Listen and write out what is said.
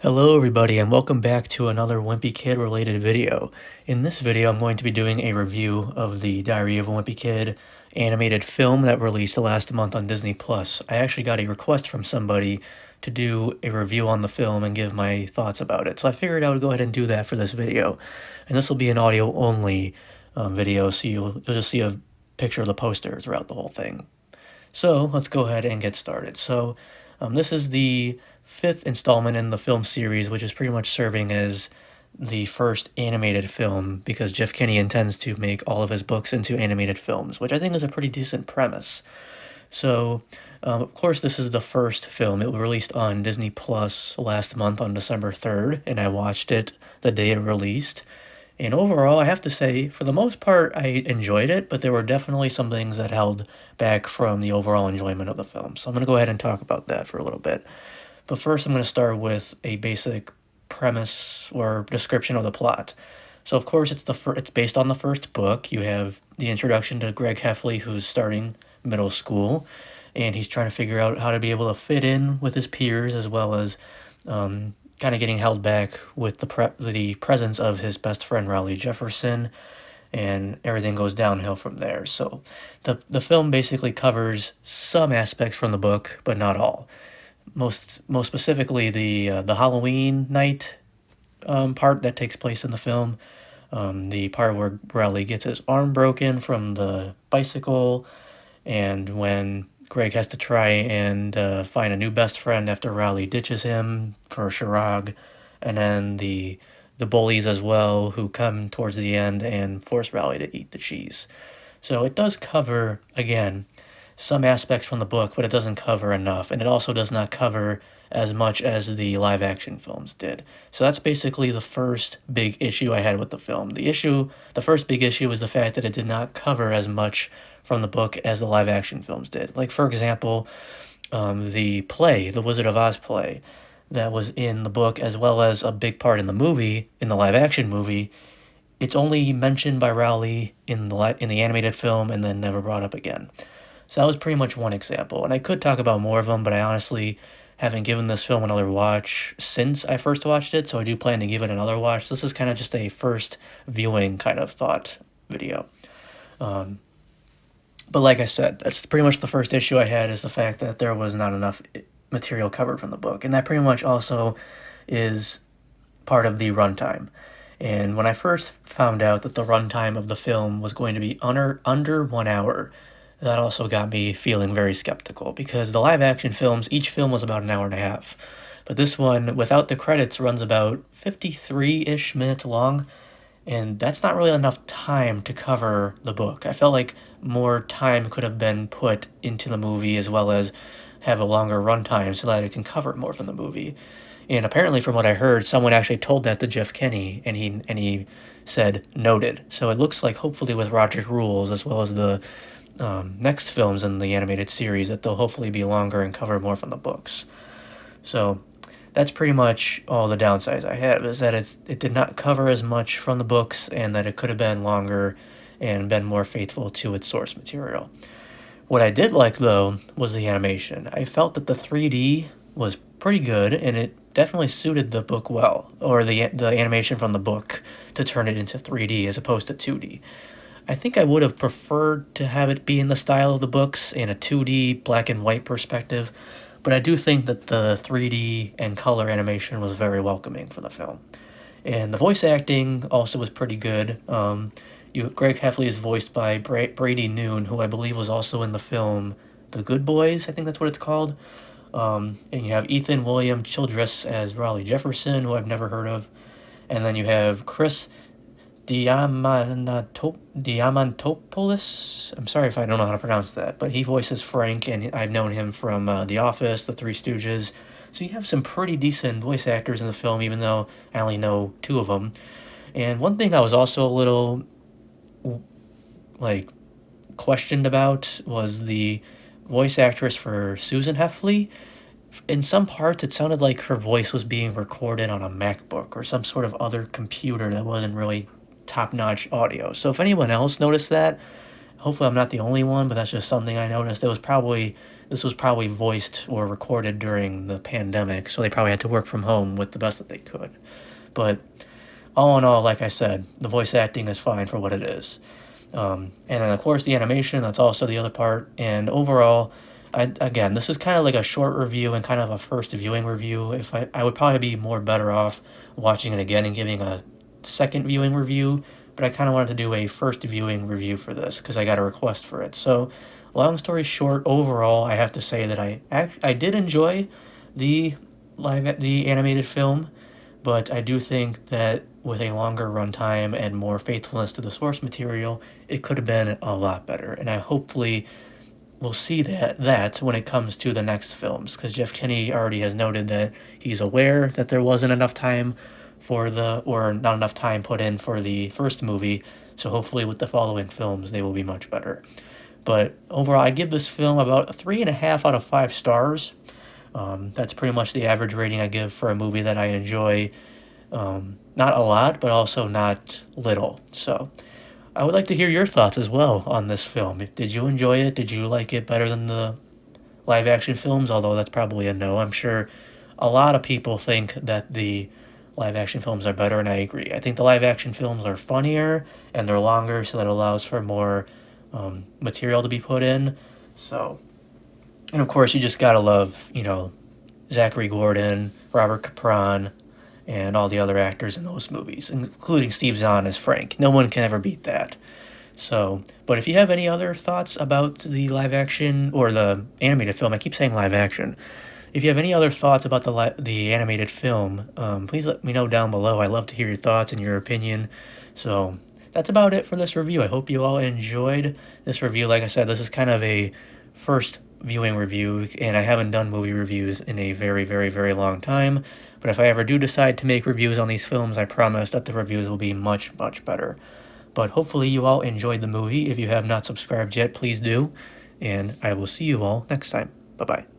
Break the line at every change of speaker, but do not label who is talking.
Hello everybody and welcome back to another Wimpy Kid related video. In this video I'm going to be doing a review of the Diary of a Wimpy Kid animated film that released last month on Disney+. I actually got a request from somebody to do a review on the film and give my thoughts about it, so I figured I would go ahead and do that for this video. And this will be an audio only video, so you'll just see a picture of the poster throughout the whole thing. So let's go ahead and get started. This is the fifth installment in the film series, which is pretty much serving as the first animated film because Jeff Kinney intends to make all of his books into animated films, which I think is a pretty decent premise. Of course, this is the first film. It was released on Disney Plus last month on December 3rd, and I watched it the day it released. And overall, I have to say, for the most part, I enjoyed it, but there were definitely some things that held back from the overall enjoyment of the film. So I'm going to go ahead and talk about that for a little bit. But first, I'm going to start with a basic premise or description of the plot. So of course, it's based on the first book. You have the introduction to Greg Heffley, who's starting middle school, and he's trying to figure out how to be able to fit in with his peers as well as kind of getting held back with the presence of his best friend Raleigh Jefferson, and everything goes downhill from there. So the film basically covers some aspects from the book, but not all. Most specifically, the Halloween night part that takes place in the film. The part where Raleigh gets his arm broken from the bicycle, and when Greg has to try and find a new best friend after Raleigh ditches him for Chirag, and then the bullies as well who come towards the end and force Raleigh to eat the cheese. So it does cover, again, some aspects from the book, but it doesn't cover enough, and it also does not cover as much as the live action films did. So that's basically the first big issue I had with the film. The first big issue was the fact that it did not cover as much from the book as the live action films did. Like, for example, the play, the Wizard of Oz play, that was in the book as well as a big part in the movie, in the live action movie, it's only mentioned by Rowley in the animated film and then never brought up again. So that was pretty much one example. And I could talk about more of them, but I honestly haven't given this film another watch since I first watched it, so I do plan to give it another watch. This is kind of just a first viewing kind of thought video. But like I said, that's pretty much the first issue I had, is the fact that there was not enough material covered from the book. And that pretty much also is part of the runtime. And when I first found out that the runtime of the film was going to be under 1 hour, that also got me feeling very skeptical, because the live action films, each film was about an hour and a half. But this one, without the credits, runs about 53-ish minutes long, and that's not really enough time to cover the book. I felt like more time could have been put into the movie, as well as have a longer runtime so that it can cover more from the movie. And apparently, from what I heard, someone actually told that to Jeff Kinney, and he said noted. So it looks like, hopefully with Roger's rules as well as the next films in the animated series, that they'll hopefully be longer and cover more from the books. So that's pretty much all the downsides I have, is that it did not cover as much from the books, and that it could have been longer and been more faithful to its source material. What I did like, though, was the animation. I felt that the 3D was pretty good, and it definitely suited the book well, or the animation from the book, to turn it into 3D as opposed to 2D. I think I would have preferred to have it be in the style of the books, in a 2D black and white perspective, but I do think that the 3D and color animation was very welcoming for the film. And the voice acting also was pretty good. Greg Heffley is voiced by Brady Noon, who I believe was also in the film The Good Boys, I think that's what it's called. And you have Ethan William Childress as Raleigh Jefferson, who I've never heard of. And then you have Chris Diamantopoulos. I'm sorry if I don't know how to pronounce that, but he voices Frank, and I've known him from The Office, The Three Stooges. So you have some pretty decent voice actors in the film, even though I only know two of them. And one thing I was also a little like questioned about was the voice actress for Susan Heffley. In some parts, it sounded like her voice was being recorded on a MacBook or some sort of other computer that wasn't really top-notch audio. So if anyone else noticed that, Hopefully I'm not the only one, but that's just something I noticed. This was probably voiced or recorded during the pandemic, so they probably had to work from home with the best that they could. But all in all, like I said, the voice acting is fine for what it is. And then of course the animation, that's also the other part. And overall, again, this is kind of like a short review and kind of a first viewing review. If I would probably be more better off watching it again and giving a second viewing review, but I kind of wanted to do a first viewing review for this because I got a request for it. So, long story short, overall, I have to say that I did enjoy the the animated film, but I do think that with a longer runtime and more faithfulness to the source material, it could have been a lot better. And I hopefully will see that when it comes to the next films, because Jeff Kinney already has noted that he's aware that there wasn't enough time for the or not enough time put in for the first movie. So hopefully with the following films they will be much better. But overall, I give this film about 3.5 out of 5 stars. That's pretty much the average rating I give for a movie that I enjoy. Not a lot, but also not little. So I would like to hear your thoughts as well on this film. Did you enjoy it? Did you like it better than the live action films? Although that's probably a no. I'm sure a lot of people think that the live action films are better, and I agree. I think the live action films are funnier and they're longer, so that allows for more material to be put in. So, and of course, you just gotta love, Zachary Gordon, Robert Capron, and all the other actors in those movies, including Steve Zahn as Frank. No one can ever beat that. So, but if you have any other thoughts about the live action or the animated film, I keep saying live action. If you have any other thoughts about the animated film, please let me know down below. I love to hear your thoughts and your opinion. So that's about it for this review. I hope you all enjoyed this review. Like I said, this is kind of a first viewing review, and I haven't done movie reviews in a very, very, very long time. But if I ever do decide to make reviews on these films, I promise that the reviews will be much, much better. But hopefully you all enjoyed the movie. If you have not subscribed yet, please do. And I will see you all next time. Bye-bye.